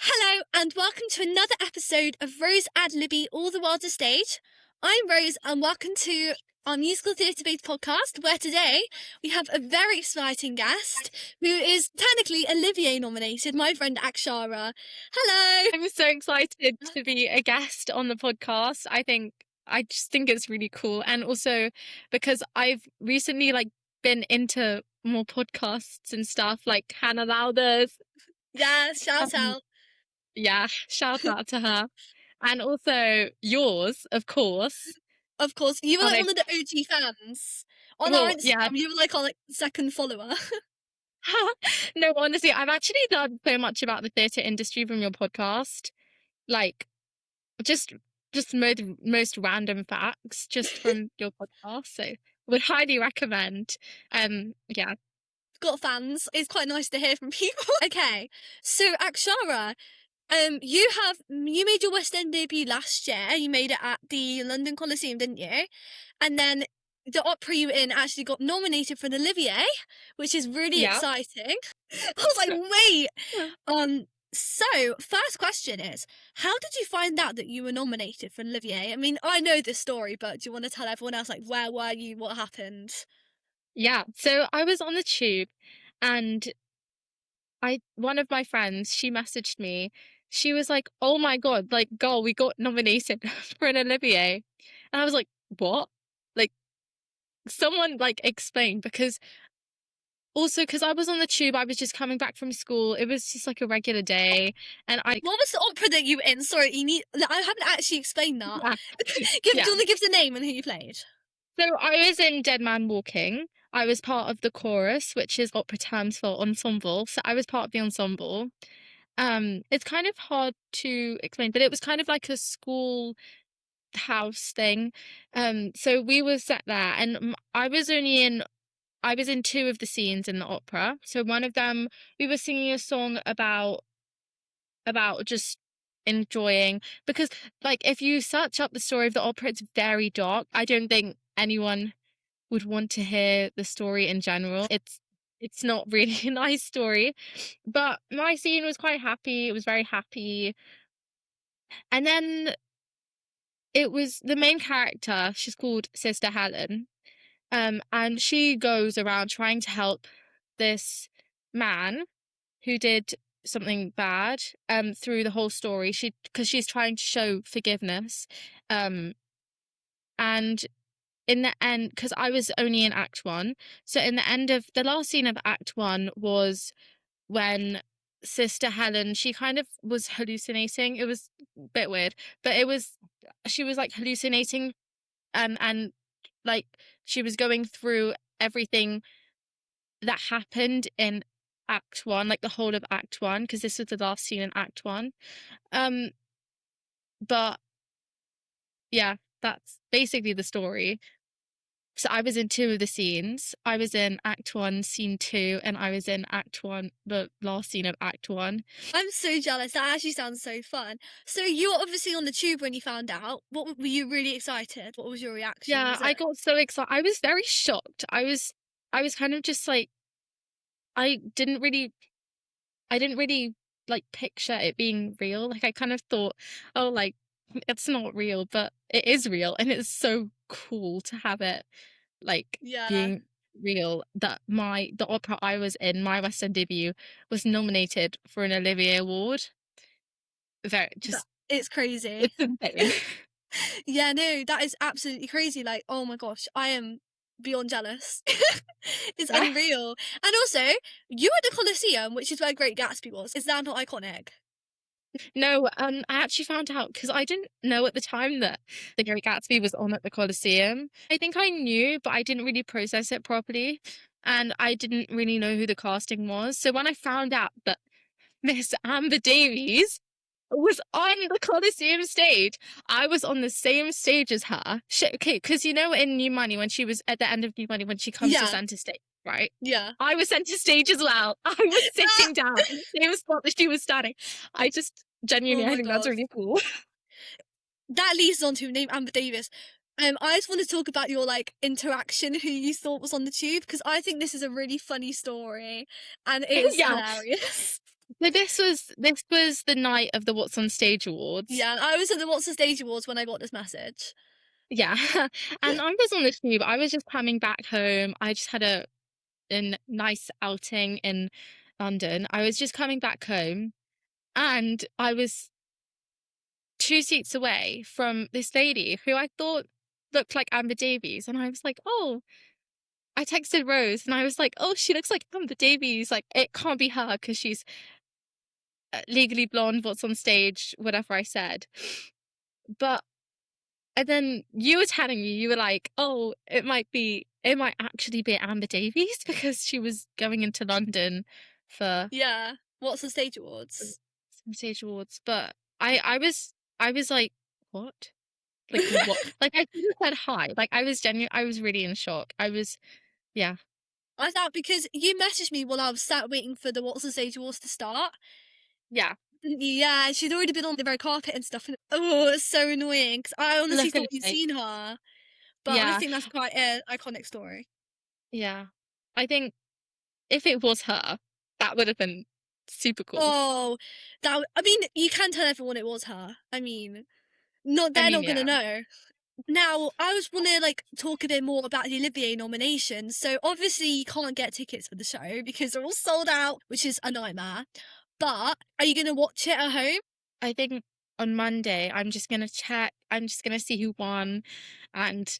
Hello and welcome to another episode of Rose Ad Libby All the World's a Stage. I'm Rose and welcome to our musical theatre based podcast where today we have a very exciting guest who is technically Olivier nominated, my friend Aksharaa. Hello! I'm so excited to be a guest on the podcast. I just think it's really cool. And also because I've recently been into more podcasts and stuff like Hannah Lauder's. Yeah, shout Um, out. yeah, shout out to her. And also yours, of course. Of course, you were On like a- one of the OG fans. On our well, Instagram, yeah. you were like our second follower. No, honestly, I've actually learned so much about the theatre industry from your podcast. Like just most random facts just from your podcast, so would highly recommend. Yeah. Got fans. It's quite nice to hear from people. Okay, so Aksharaa, you made your West End debut last year. You made it at the London Coliseum, didn't you? And then the opera you were in actually got nominated for an Olivier, which is really Yeah. exciting. I was like, wait. So first question is, how did you find out that you were nominated for an Olivier? I mean, I know this story, but do you want to tell everyone else, like, where were you? What happened? Yeah, so I was on the tube and one of my friends, she messaged me. She was like, oh my god, like, girl, we got nominated for an Olivier. And I was like, what? Like, someone explain, because I was on the tube, I was just coming back from school. It was just like a regular day, and What was the opera that you were in? Sorry, I haven't actually explained that. Yeah. Do you want to give the name and who you played? So I was in Dead Man Walking. I was part of the chorus, which is opera terms for ensemble. So I was part of the ensemble. It's kind of hard to explain, but it was kind of like a school house thing. So we were set there, and I was in two of the scenes in the opera. So one of them, we were singing a song about just enjoying, because if you search up the story of the opera, it's very dark. I don't think anyone would want to hear the story in general. It's not really a nice story, but my scene was quite happy. It was very happy. And then it was the main character, she's called Sister Helen. And she goes around trying to help this man who did something bad through the whole story, because she's trying to show forgiveness. And in the end, because I was only in Act 1, so in the end of the last scene of Act 1 was when Sister Helen, she kind of was hallucinating. It was a bit weird, but she was hallucinating, and she was going through everything that happened in Act 1, the whole of Act 1, because this was the last scene in Act 1. But yeah, that's basically the story. So I was in two of the scenes. I was in Act 1, Scene 2, and I was in Act 1, the last scene of Act 1. I'm so jealous. That actually sounds so fun. So you were obviously on the tube when you found out. What were you really excited? What was your reaction? Yeah, I got so excited. I was very shocked. I was kind of just I didn't really picture it being real. I kind of thought, oh, it's not real, but it is real, and it's so cool to have it being real, that the opera I was in, my West End debut, was nominated for an Olivier Award. It's crazy. It's insane. Yeah, no, that is absolutely crazy. Like, oh my gosh, I am beyond jealous. It's unreal. And also, you were at the Coliseum, which is where Great Gatsby was. Is that not iconic? No, I actually found out, because I didn't know at the time that The Great Gatsby was on at the Coliseum. I think I knew, but I didn't really process it properly, and I didn't really know who the casting was. So when I found out that Miss Amber Davies was on the Coliseum stage, I was on the same stage as her. Okay, because in New Money, when she was at the end of New Money, when she comes to centre stage, right? Yeah. I was centre stage as well. I was sitting down in the same spot that she was standing. I just genuinely, I think that's really cool. That leads on to name Amber Davies. I just want to talk about your interaction, who you thought was on the tube, because I think this is a really funny story, and it was hilarious. So this was the night of the What's on Stage Awards. Yeah, I was at the What's the Stage Awards when I got this message. Yeah. And I was on the tube. I was just coming back home. I just had a nice outing in London. I was just coming back home and I was 2 seats away from this lady who I thought looked like Amber Davies. And I was like, oh, I texted Rose and I was like, oh, she looks like Amber Davies. Like, it can't be her because she's legally blonde, What's on Stage, whatever I said. But, and then you were telling me, you were like, oh, it might actually be Amber Davies because she was going into London for Yeah, What's the Stage Awards. some Stage Awards. But I was like, what? Like what? Like I could have said hi. Like I was really in shock. Yeah, I thought because you messaged me while I was sat waiting for the What's the Stage Awards to start. yeah. Yeah, she'd already been on the red carpet and stuff. And, oh, it's so annoying because I honestly thought you'd Luckily, seen her. But I yeah, think that's quite an iconic story. yeah. I think if it was her, that would have been super cool. Oh, I mean, you can tell everyone it was her. I mean, I they're mean, not gonna yeah. know. Now, I was wanna like talk a bit more about the Olivier nomination. So obviously you can't get tickets for the show because they're all sold out, which is a nightmare. But are you gonna watch it at home? I think on Monday I'm just gonna check. I'm just gonna see who won, and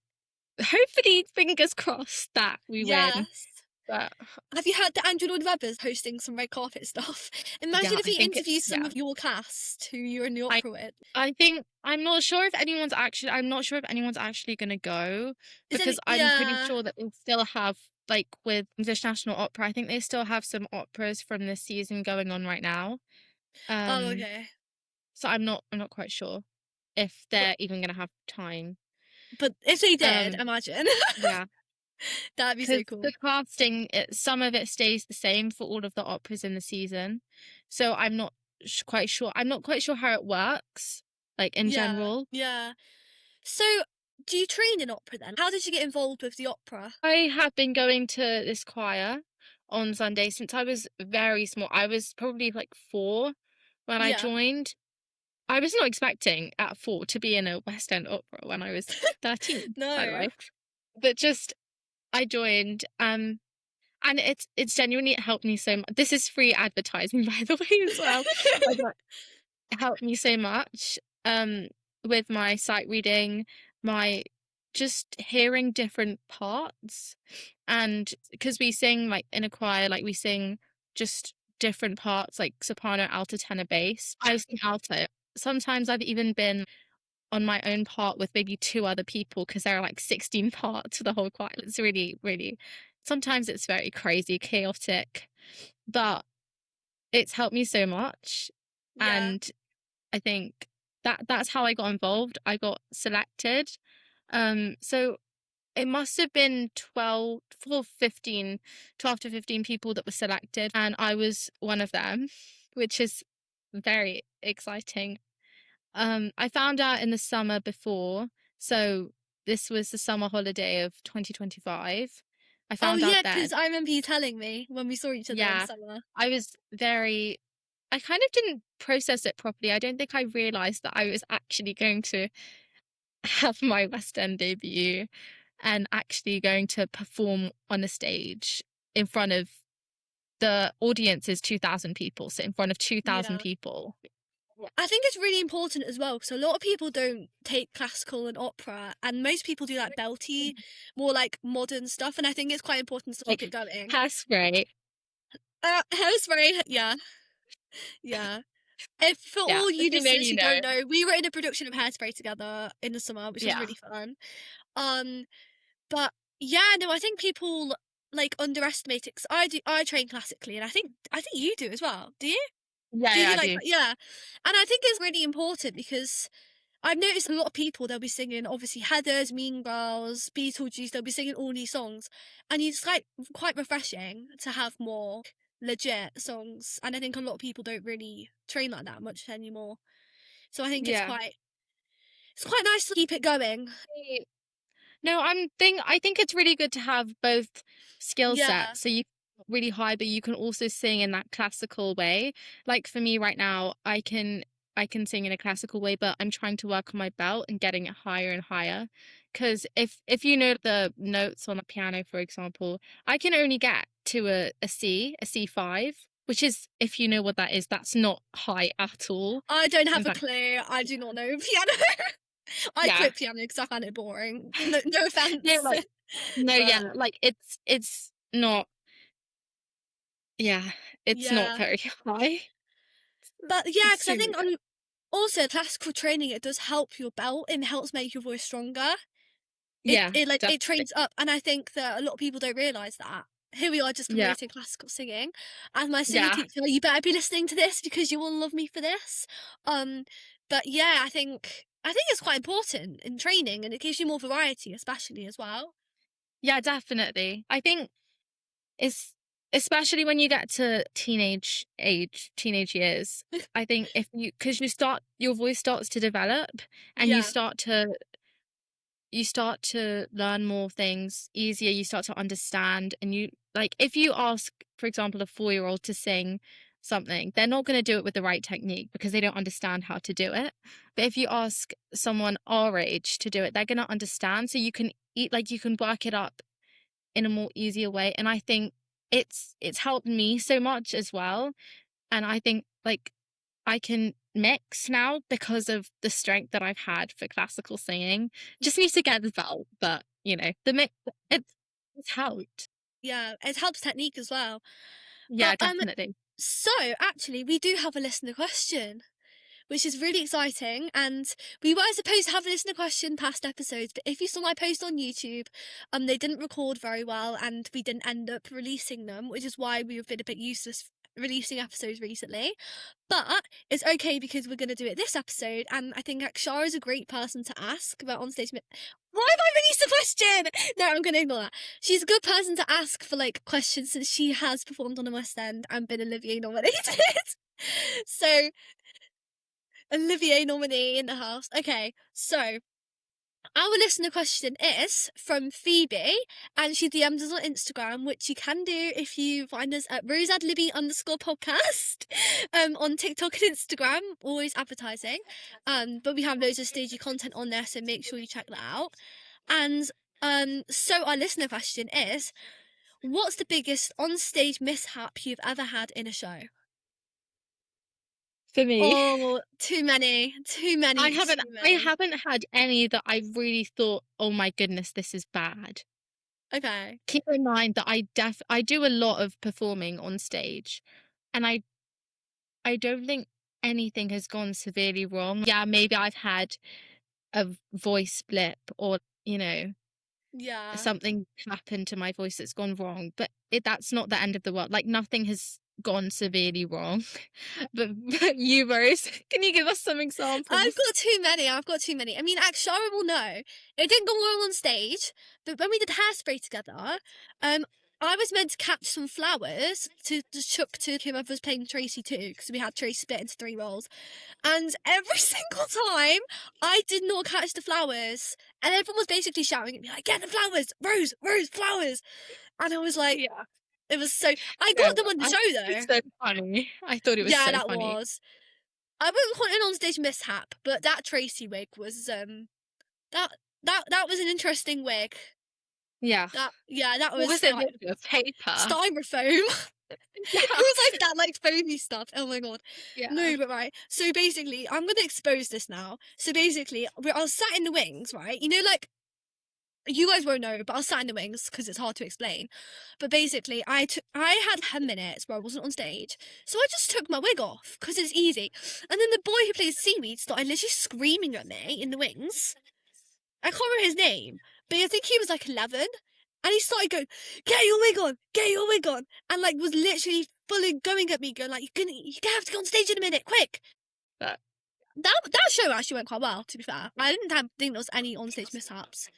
hopefully, fingers crossed that we win. Yes. But Have you heard that Andrew Lloyd Webber's hosting some red carpet stuff? Imagine yeah, if I he think it. interviews some Yeah, of your cast who you're in the I opera with. I think I'm not sure if anyone's actually. I'm not sure if anyone's actually gonna go because I'm pretty Yeah. sure that they still have, like with English National Opera. I think they still have some operas from this season going on right now. Oh, Um, okay. so I'm not quite sure if But they're even gonna have time. but if they did, Um, imagine. yeah. That'd be so Because cool. the casting, some of it stays the same for all of the operas in the season. So I'm not quite sure. I'm not quite sure how it works, like in Yeah, general. yeah. So, do you train in opera then? How did you get involved with the opera? I have been going to this choir on Sunday since I was very small. I was probably like 4 when I Yeah. joined. I was not expecting at 4 to be in a West End opera when I was 13, by the No. way. But just I joined. And it's genuinely helped me so much. This is free advertising, by the way, as well. But it helped me so much with my sight reading, my just hearing different parts. And because we sing like in a choir, like we sing just different parts, like soprano, alto, tenor, bass. I sing alto. Sometimes I've even been on my own part with maybe 2 other people because there are like 16 parts to the whole choir. It's really, really, sometimes it's very crazy, chaotic, but it's helped me so much. Yeah. And I think that's how I got involved. I got selected. So it must have been 12 to 15 people that were selected, and I was one of them, which is very exciting. I found out in the summer before, so this was the summer holiday of 2025. I Oh, found out yeah, then. because I remember you telling me when we saw each other in Yeah, summer. I was very, I kind of didn't process it properly. I don't think I realized that I was actually going to have my West End debut and actually going to perform on a stage in front of the audience is 2,000 people, so in front of 2,000 Yeah. people. Yeah. I think it's really important as well because a lot of people don't take classical and opera, and most people do like belty, more like modern stuff. And I think it's quite important to keep Like it going. hairspray. Hairspray, yeah, yeah. If for Yeah, all if you you know, listeners you who know. don't know, we were in a production of Hairspray together in the summer, which was Yeah. really fun. Um, but yeah, no, I think people like underestimate it 'cause I train classically, and I think you do as well. Do you? Yeah, Do you yeah, do I like do. yeah? And I think it's really important because I've noticed a lot of people they'll be singing obviously Heathers, Mean Girls, Beetlejuice. They'll be singing all these songs, and it's like quite refreshing to have more legit songs. And I think a lot of people don't really train like that much anymore. So I think Yeah. it's quite nice to keep it going. No, I think it's really good to have both skill Yeah, sets. So you really high, but you can also sing in that classical way. Like for me right now, I can sing in a classical way, but I'm trying to work on my belt and getting it higher and higher. Because if you know the notes on the piano, for example, I can only get to a C5, which is, if you know what that is, that's not high at all. I don't In have a fact, clue. I do not know piano. I yeah. quit piano because I found it boring. No No, offense. like no, But yeah, like it's not, yeah, it's not yeah. very high. But yeah, It's because I super think on also classical training, it does help your belt and helps make your voice stronger. yeah, It definitely. trains up, and I think that a lot of people don't realise that. Here we are just Yeah, promoting classical singing. As my singing yeah. teacher, you better be listening to this because you will love me for this. Um, but yeah, I think it's quite important in training, and it gives you more variety, especially as well. Yeah, definitely. I think it's, especially when you get to teenage years, I think if you, because your voice starts to develop and Yeah, you start to learn more things easier, you start to understand, and you, like, if you ask, for example, a 4-year-old to sing something, they're not going to do it with the right technique because they don't understand how to do it. But if you ask someone our age to do it, they're going to understand, so you can eat, like, you can work it up in a more easier way. And I think it's helped me so much as well. And I think, like, I can mix now because of the strength that I've had for classical singing. Just need to get the belt, but the mix, it's it's helped. yeah, it helps technique as well. Yeah, But definitely. so actually, we do have a listener question, which is really exciting. And we were supposed to have a listener question past episodes, but if you saw my post on YouTube, they didn't record very well, and we didn't end up releasing them, which is why we've been a bit useless releasing episodes recently. But it's okay because we're going to do it this episode, and I think Aksharaa is a great person to ask about onstage. Why have I released a question? No, I'm going to ignore that. She's a good person to ask for like questions since she has performed on the West End and been Olivier-nominated. So Olivier nominee in the house. Okay, so our listener question is from Phoebe, and she DM'd us on Instagram, which you can do if you find us at rosadlibby_podcast on TikTok and Instagram, always advertising. But we have loads of stagey content on there, so make sure you check that out. And so our listener question is, what's the biggest onstage mishap you've ever had in a show? For me, Oh, too many, too many, I haven't too I many. haven't had any that I really thought, oh my goodness, this is bad. Okay. Keep in mind that I do a lot of performing on stage, and I don't think anything has gone severely wrong. Yeah, maybe I've had a voice blip, or, Yeah. something happened to my voice that's gone wrong, but that's not the end of the world. Like, nothing has gone severely wrong. But you, Rose, can you give us some I've examples? got too many. I've got too many. I mean, Aksharaa will know. It didn't go well on stage, but when we did hairspray together, I was meant to catch some flowers to chuck to whoever was playing Tracy too, because we had Tracy split into 3 roles. And every single time, I did not catch the flowers, and everyone was basically shouting at me like, "Get the flowers, Rose, Rose, flowers!" And I was like, Yeah. it was so. I No, got them on the I show thought it was though. so funny. I thought it was Yeah, so that funny. was. I wouldn't call it an onstage mishap, but that Tracy wig was that that was an interesting wig. Yeah. That What was was it like made of? Paper. styrofoam. Yeah. It was like that like foamy stuff. Oh my god. Yeah. No, but right. So basically, I'm gonna expose this now. So basically, I was sat in the wings, right? You know, like you guys won't know, but I was sat in the wings because it's hard to explain. But basically, I had 10 minutes where I wasn't on stage, so I just took my wig off because it's easy. And then the boy who plays seaweed started literally screaming at me in the wings. I can't remember his name, but I think he was like 11, and he started going, "Get your wig on, get your wig on," and like was literally fully going at me, going like, "You have to go on stage in a minute, quick." But That show actually went quite well, to be fair. I didn't think there was any onstage mishaps.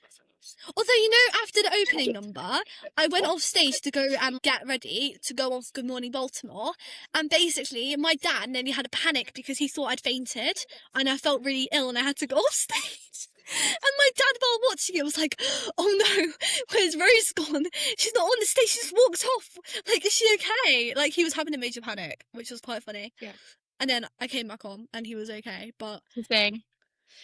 Although, you know, after the opening number, I went off stage to go and get ready to go off Good Morning Baltimore. And basically, my dad nearly had a panic because he thought I'd fainted and I felt really ill and I had to go off stage. And my dad, while watching it, was like, "Oh no, where's Rose gone? She's not on the stage. She just walked off. Like, is she okay?" Like, he was having a major panic, which was quite funny. Yeah. And then I came back on, and he was okay. But The thing.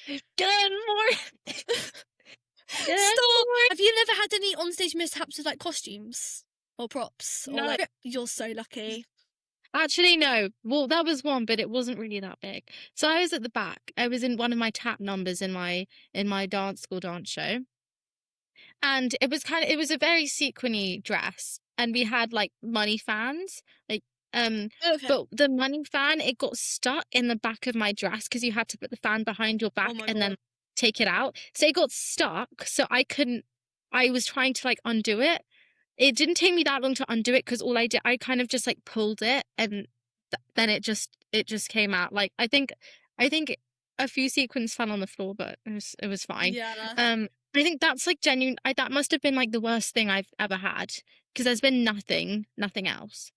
Good morning. Good stop. morning. Have you never had any onstage mishaps with like costumes or props or No. like? You're so lucky. Actually, no. Well, that was one, but it wasn't really that big. So I was at the back. I was in one of my tap numbers in my dance school dance show. And it was a very sequiny dress. And we had like money fans. Like Okay. but the money fan, it got stuck in the back of my dress because you had to put the fan behind your back Oh my and God. then take it out. So it got stuck. So I was trying to like undo it. It didn't take me that long to undo it because all I did, I kind of just like pulled it and then it just came out. Like I think a few sequins fell on the floor, but it was fine. Yeah. I think that's like genuine. That must have been like the worst thing I've ever had because there's been nothing else.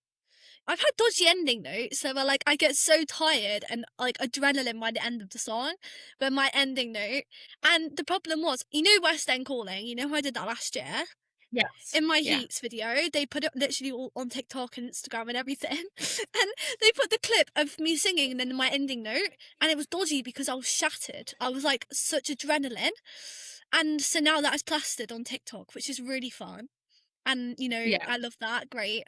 I've had dodgy ending notes, so where like I get so tired and like adrenaline by the end of the song, but my ending note. And the problem was, you know, West End Calling. You know how I did that last year. Yes. In my Yeah. Heats video, they put it literally all on TikTok and Instagram and everything, and they put the clip of me singing and then my ending note, and it was dodgy because I was shattered. I was like such adrenaline, and so now that is plastered on TikTok, which is really fun. And you know, Yeah. I love that. Great.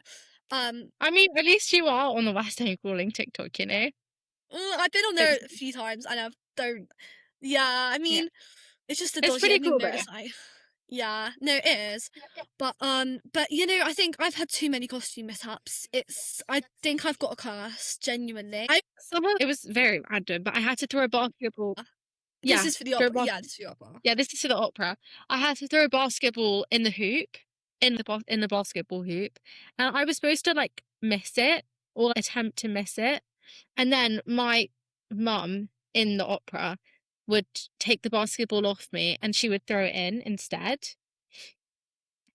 I mean, at least you are on the West End Calling TikTok, you know? I've been on there a few times and I don't. Yeah, I mean, Yeah. it's just a It's dodgy pretty ending cool note. though. It's like, yeah, no, it is. But you know, I think I've had too many costume mishaps. I think I've got a curse, genuinely. It was very random, but I had to throw a basketball. This Yeah, is for the throw a opera. Yeah, this is for the opera. Yeah, this is to the opera. I had to throw a basketball in the hoop, in the basketball hoop, and I was supposed to like miss it or attempt to miss it, and then my mum in the opera would take the basketball off me and she would throw it in instead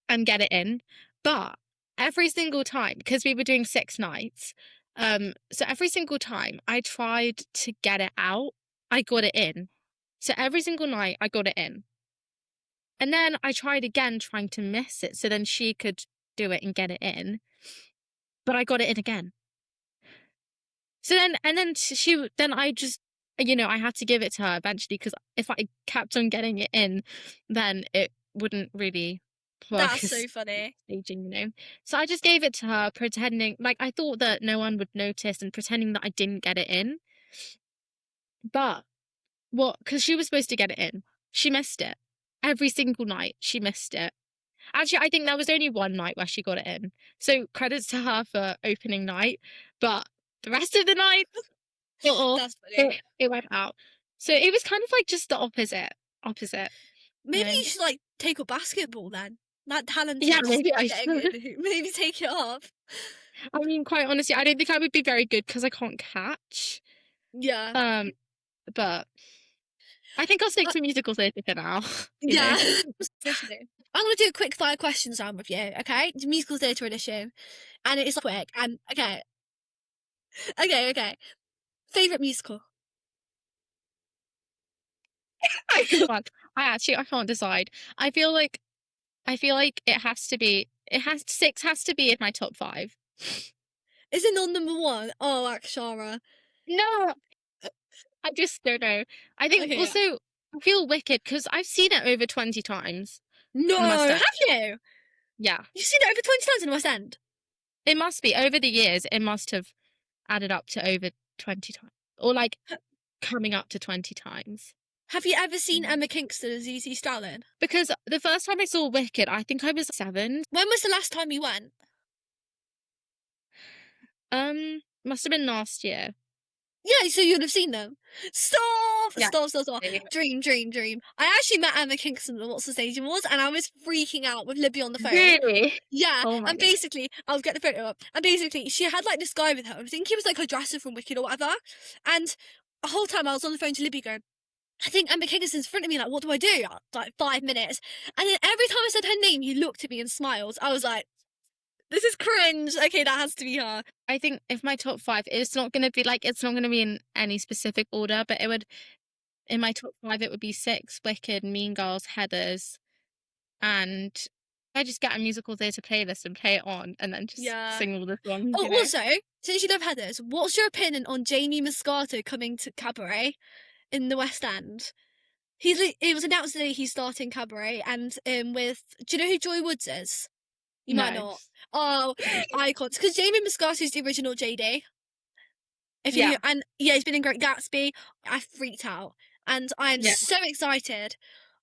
and get it in. But every single time, because we were doing 6 nights, so every single time I tried to get it out, I got it in. So every single night I got it in. And then I tried again trying to miss it so then she could do it and get it in. But I got it in again. So then I just, you know, I had to give it to her eventually because if I kept on getting it in, then it wouldn't really work That's so as funny. staging, you know. So I just gave it to her, pretending like I thought that no one would notice and pretending that I didn't get it in. But because she was supposed to get it in, she missed it. Every single night, she missed it. Actually, I think there was only one night where she got it in. So credits to her for opening night. But the rest of the night, That's funny. it went out. So it was kind of like just the opposite. Maybe You know? you should like take up basketball then. That talented. Yeah, maybe I getting should. it. Maybe take it up. I mean, quite honestly, I don't think I would be very good because I can't catch. Yeah. But I think I'll stick to musical theatre for now. You Yeah. know? Definitely. I'm gonna do a quick fire questions round with you, okay? The musical theatre edition, and it's quick. And okay. Favorite musical? I can't. I can't decide. I feel like six has to be in my top 5. Is it not number one? Oh, Aksharaa. No, I just don't know. I think Okay. also I feel Wicked because I've seen it over 20 times No, in the West End. have you? Yeah, You've seen it over 20 times in the West End. it must be over the years. It must have added up to over 20 times, or like coming up to 20 times. Have you ever seen Emma Kingston as ZZ Stalin? Because the first time I saw Wicked, I think I was 7. When was the last time you went? Must have been last year. Yeah, so you'd have seen them. Stop! Yeah. Stop. Dream. I actually met Emma Kingston at What's the Stage Awards and I was freaking out with Libby on the phone. Really? Yeah, Oh my and God. basically, I'll get the photo up. And basically, she had like this guy with her. I think he was like her dresser from Wicked or whatever. And the whole time I was on the phone to Libby going, I think Emma Kingston's in front of me, like, what do I do? Like 5 minutes. And then every time I said her name, he looked at me and smiled. I was like, this is cringe. Okay, that has to be her. I think if my top 5, it's not going to be in any specific order, but in my top 5, it would be Six, Wicked, Mean Girls, Heathers, and I just get a musical theatre playlist and play it on, and then just Yeah. sing all the songs, Oh, you know? also, since you love Heathers, what's your opinion on Jamie Moscato coming to Cabaret in the West End? It was announced today he's starting Cabaret, and with, do you know who Joy Woods is? You might No. not. Oh, icons. Because Jamie Moscato's the original JD. If you Yeah, and yeah, he's been in Great Gatsby. I freaked out, and I am yeah. so excited.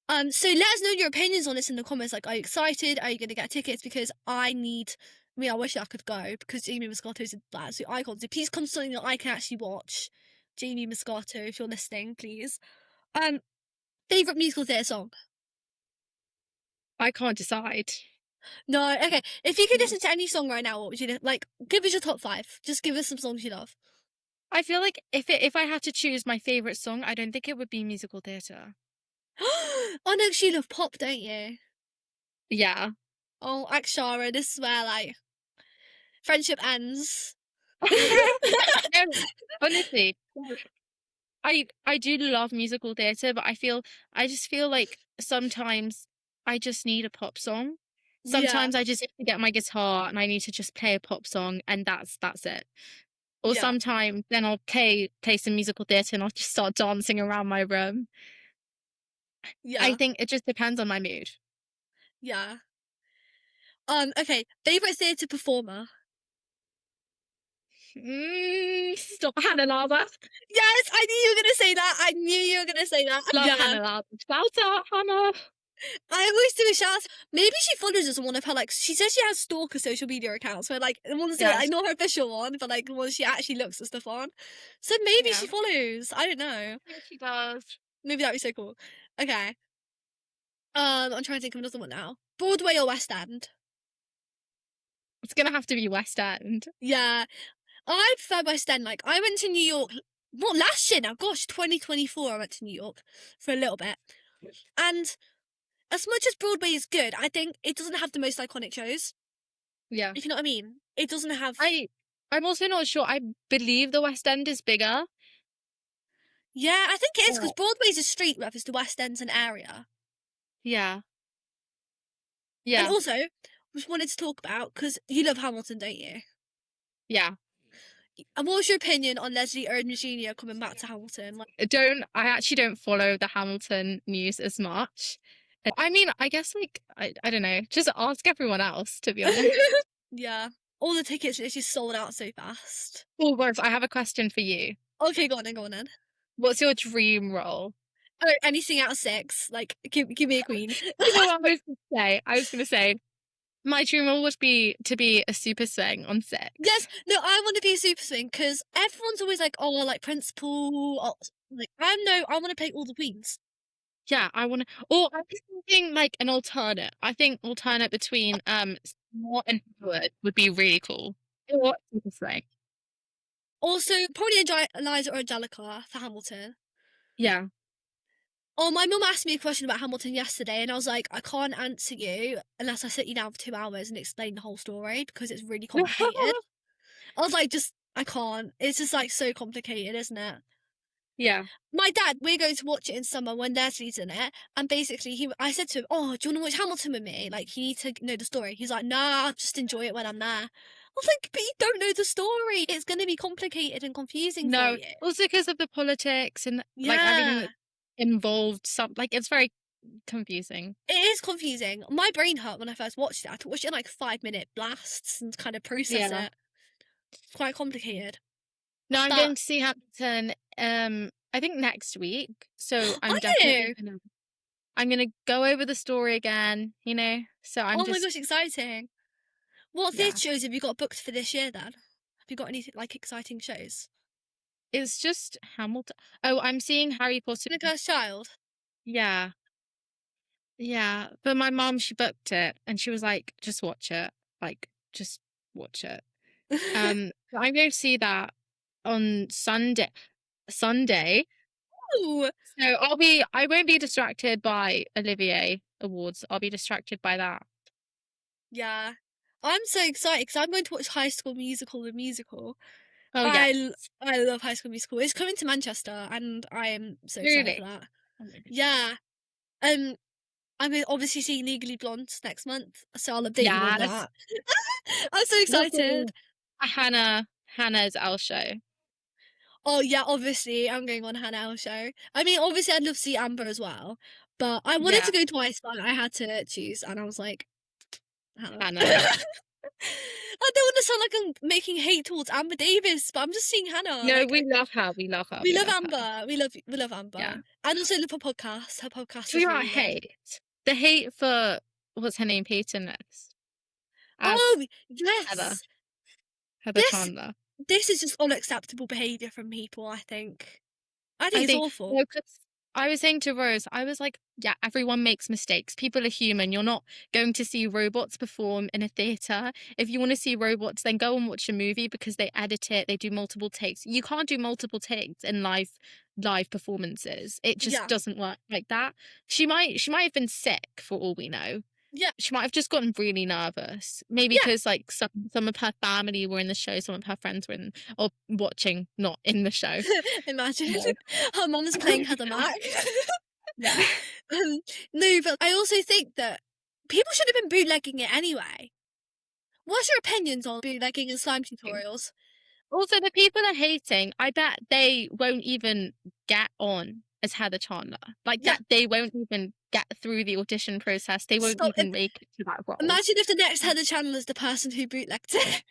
So let us know your opinions on this in the comments. Like, are you excited? Are you going to get tickets? Because I need. I mean, I wish I could go because Jamie Moscato's an absolute icon. So please come to something that I can actually watch. Jamie Moscato, if you're listening, please. Favorite musical theatre song? I can't decide. No, okay. If you could listen to any song right now, what would you like? Give us your top 5. Just give us some songs you love. I feel like if I had to choose my favorite song, I don't think it would be musical theatre. Oh no, you love pop, don't you? Yeah. Oh, Aksharaa, this is where like friendship ends. No, honestly, I do love musical theatre, but I just feel like sometimes I just need a pop song. Yeah, Sometimes I just need to get my guitar and I need to just play a pop song and that's it. Or yeah, sometimes then I'll play some musical theatre and I'll just start dancing around my room. I yeah, think it just depends on my mood. yeah. Okay. Favorite theatre performer? Stop Hannah Lava. Yes, I knew you were gonna say that. I knew you were gonna say that. Love Yeah. Hannah Lava. Shout out Hannah. I always do a shout. Maybe she follows us on one of her like. She says she has stalker social media accounts where like the ones that Yes. like not her official one, but like the ones she actually looks at stuff on. So maybe Yeah. she follows. I don't know. I think she does. Maybe that'd be so cool. Okay. I'm trying to think of another one now. Broadway or West End? It's gonna have to be West End. Yeah, I prefer West End. Like I went to New York. What last year now? Gosh, 2024. I went to New York for a little bit, and as much as Broadway is good, I think it doesn't have the most iconic shows. Yeah. If you know what I mean. It doesn't have. I'm also not sure. I believe the West End is bigger. Yeah, I think it is because Oh. Broadway's a street, whereas the West End's an area. Yeah. And Yeah. also, just wanted to talk about because you love Hamilton, don't you? Yeah. And what was your opinion on Leslie Odom Jr. coming back to Hamilton? Like, I actually don't follow the Hamilton news as much. I mean, I guess like I don't know. Just ask everyone else, to be honest. yeah, all the tickets literally sold out so fast. Oh, Rose, I have a question for you. Okay, go on then, go on then. What's your dream role? Oh, anything out of 6, like give me a queen. You know what I was gonna say? I was gonna say my dream role would be to be a super swing on Six. Yes, no, I want to be a super swing because everyone's always like, oh, like principal. Or, like, I want to play all the queens. Yeah, I want to. Or I was thinking like an alternate. I think alternate between Smart and Howard would be really cool. Or super swing. Also, probably Eliza or Angelica for Hamilton. Yeah. Oh, my mum asked me a question about Hamilton yesterday, and I was like, I can't answer you unless I sit you down for 2 hours and explain the whole story because it's really complicated. I was like, I can't. It's just like so complicated, isn't it? Yeah. My dad, we're going to watch it in summer when Leslie's in it, and basically, I said to him, "Oh, do you want to watch Hamilton with me? Like, you need to know the story." He's like, "Nah, I'll just enjoy it when I'm there." I was like, "But you don't know the story. It's going to be complicated and confusing for No, you." also because of the politics and like everything Yeah, that's involved. Some like it's very confusing. it is confusing. My brain hurt when I first watched it. I had to watch it in like 5-minute blasts and kind of process Yeah. it. It's quite complicated. No, I'm But going to see Hamilton. I think next week. So I'm are definitely you? I'm gonna go over the story again. You know. So I'm Oh my just gosh, exciting! What yeah. theatre shows have you got booked for this year then? Have you got any like exciting shows? It's just Hamilton. Oh, I'm seeing Harry Potter. The Cursed Child. Yeah. Yeah. But my mom, she booked it and she was like, just watch it. Like, just watch it. So I'm going to see that on Sunday. Sunday. Ooh, So I won't be distracted by Olivier Awards. I'll be distracted by that. yeah. I'm so excited because I'm going to watch High School Musical, the musical. Oh yeah, I love High School Musical. It's coming to Manchester, and I am so excited for really. that. Yeah. Um, I'm obviously seeing Legally Blonde next month, so I'll update you on Yes. that. I'm so You're excited. going a Hannah's L show. Oh yeah, obviously I'm going on Hannah show. I mean, obviously I'd love to see Amber as well, but I wanted Yeah, to go twice, but I had to choose, and I was like, Hannah. Hannah. I don't want to sound like I'm making hate towards Amber Davis, but I'm just seeing Hannah. No, Like, we love her. We love her. we We love love her. Amber. We love Yeah. Amber, and also love her podcast. Her podcast Talking is about really good. hate, the hate for what's her name, Peter next as Oh Heather, yes, Heather this Chandler. this is just unacceptable behaviour from people. I think I it's think awful. no, 'cause I was saying to Rose, I was like, yeah, everyone makes mistakes. People are human. You're not going to see robots perform in a theater. If you want to see robots, then go and watch a movie because they edit it, they do multiple takes. You can't do multiple takes in live performances. It just Yeah, doesn't work like that. She might have been sick for all we know. yeah, She might have just gotten really nervous. Maybe yeah. because like some of her family were in the show, some of her friends were in or watching, not in the show. Imagine No. her mum's playing Heather Mack. Yeah. No, but I also think that people should have been bootlegging it anyway. What's your opinions on bootlegging and slime tutorials? Also, the people are hating. I bet they won't even get on as Heather Chandler. Like Yeah, that, they won't even get through the audition process. They won't stop. even make it to that role. Imagine if the next Heather Chandler is the person who bootlegged it.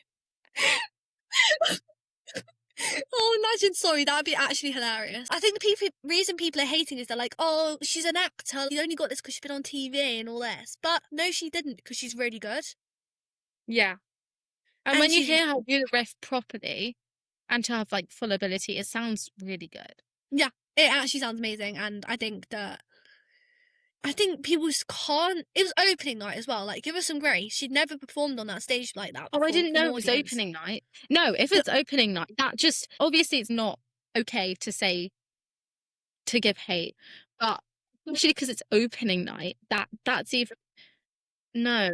Oh, imagine, sorry, that'd be actually hilarious. I think the reason people are hating is they're like, oh, she's an actor, you only got this because she's been on TV and all this. But no, she didn't, because she's really good. Yeah. And And when you she's, hear her do the riff properly and to have like full ability, it sounds really good. yeah, it actually sounds amazing. And I think people just can't. It was opening night as well. Like, give her some grace. She'd never performed on that stage like that Oh, I before didn't for an know it was audience. opening night. No, if The- it's opening night, that just obviously it's not okay to say to give hate, but especially because it's opening night, that's even no,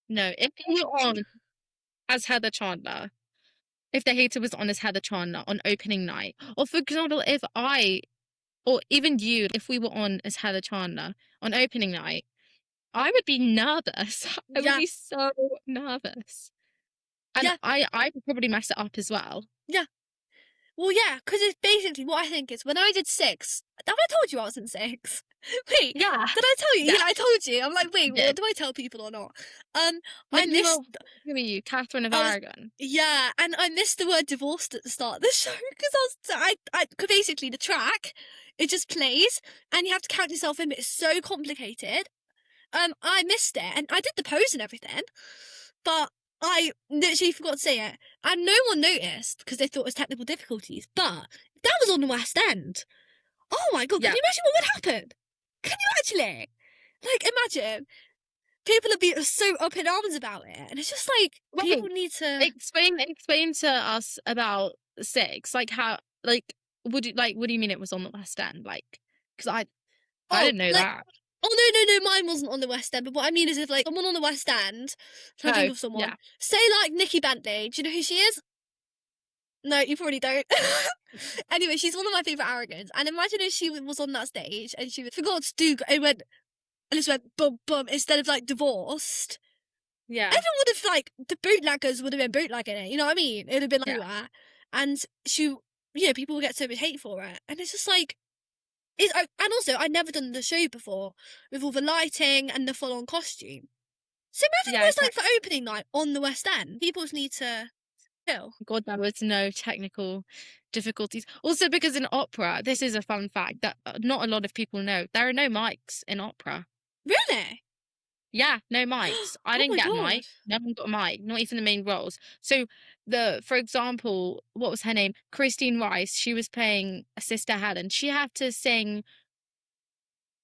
no. If you were on as Heather Chandler, if the hater was on as Heather Chandler on opening night, or for example, if I or even you, if we were on as Heather Chandler on opening night, I would be nervous. I would yeah, be so nervous. And yeah, I would probably mess it up as well. yeah. Well, yeah, because it's basically what I think is when I did six. Have I told you I was in six? Wait, Yeah. did I tell you? Yeah. Yeah, I told you. I'm like, wait, Yeah. what do I tell people or not? I When you missed. were, who are you, Catherine of I was Aragon? yeah, and I missed the word divorced at the start of the show because cause basically the track it just plays and you have to count yourself in, but it's so complicated. I missed it and I did the pose and everything, but I literally forgot to say it, and no one noticed because they thought it was technical difficulties. But that was on the West End. Oh my god! Yeah. Can you imagine what would happen? Can you actually? Like, imagine people would be so up in arms about it, and it's just like Wait, people need to. explain to us about six. Like how like what do you mean it was on the West End? Like because I Oh, didn't know like that. oh no, mine wasn't on the West End. But what I mean is, if like someone on the West End, trying to Oh, think of someone, yeah. say like Nikki Bentley. Do you know who she is? No, you probably don't. Anyway, she's one of my favourite Arrogans. And imagine if she was on that stage and she forgot to do, it went, and just went bum bum instead of like divorced. Yeah. Everyone would have like, the bootleggers would have been bootlegging it. You know what I mean? It would have been Yeah. everywhere. And people would get so much hate for it. And it's just like, and also, I'd never done the show before with all the lighting and the full on costume. So imagine Yeah, what it's like for opening night on the West End. People just need to chill. God, there was no technical difficulties. Also, because in opera, this is a fun fact that not a lot of people know. There are no mics in opera. Really? Yeah, no mics. I Oh didn't my get a God. mic. No one got a mic, not even the main roles. So for example, what was her name? Christine Rice. She was playing Sister Helen. She had to sing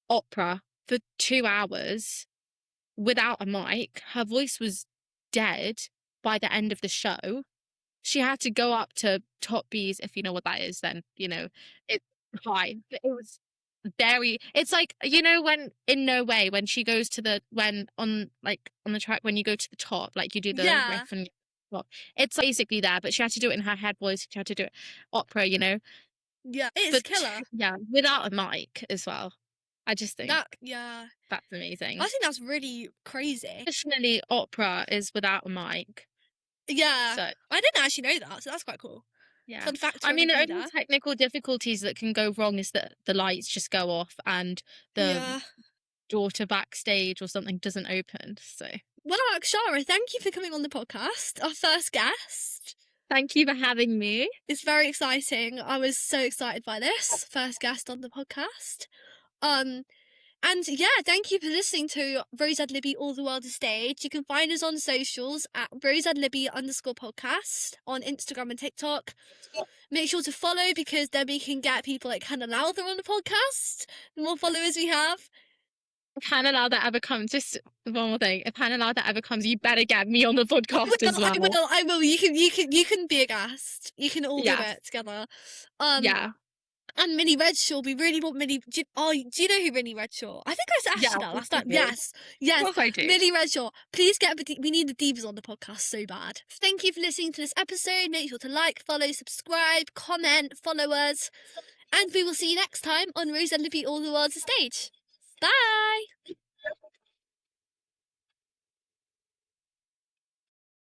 opera for 2 hours without a mic. Her voice was dead by the end of the show. She had to go up to top B's, if you know what that is, then it's high. But it was it's like, when in No Way, when she goes to the when on the track, when you go to the top, like you do the Yeah. riff and Well, it's basically there, but she had to do it in her head voice. She had to do it opera, you know. Yeah, it is But killer. yeah, without a mic as well. I just think Yeah. that's amazing. I think that's really crazy. Traditionally, opera is without a mic. Yeah. So I didn't actually know that, so that's quite cool. yeah, Fun fact I for mean, the everybody only there. technical difficulties that can go wrong is that the lights just go off and the Yeah. door to backstage or something doesn't open. So Well, Aksharaa, thank you for coming on the podcast. Our first guest. thank you for having me. It's very exciting. I was so excited by this first guest on the podcast. And yeah, thank you for listening to Rose and Libby All the World is Stage. You can find us on socials at roseandlibby_podcast on Instagram and TikTok. Make sure to follow because then we can get people like kind of louder on the podcast. The more followers we have. If Hannah Lau that ever comes, just one more thing. If Hannah Lau that ever comes, you better get me on the podcast as well. I will. You can be a guest. You can all do it together. Yeah. And Minnie Redshaw, we really want Minnie. Do you know who Minnie Redshaw? I think I asked you that last time. Yes. Of course I do. Minnie Redshaw. Please we need the divas on the podcast so bad. Thank you for listening to this episode. Make sure to like, follow, subscribe, comment, follow us. And we will see you next time on Rose and Libby All the World's Stage. Bye!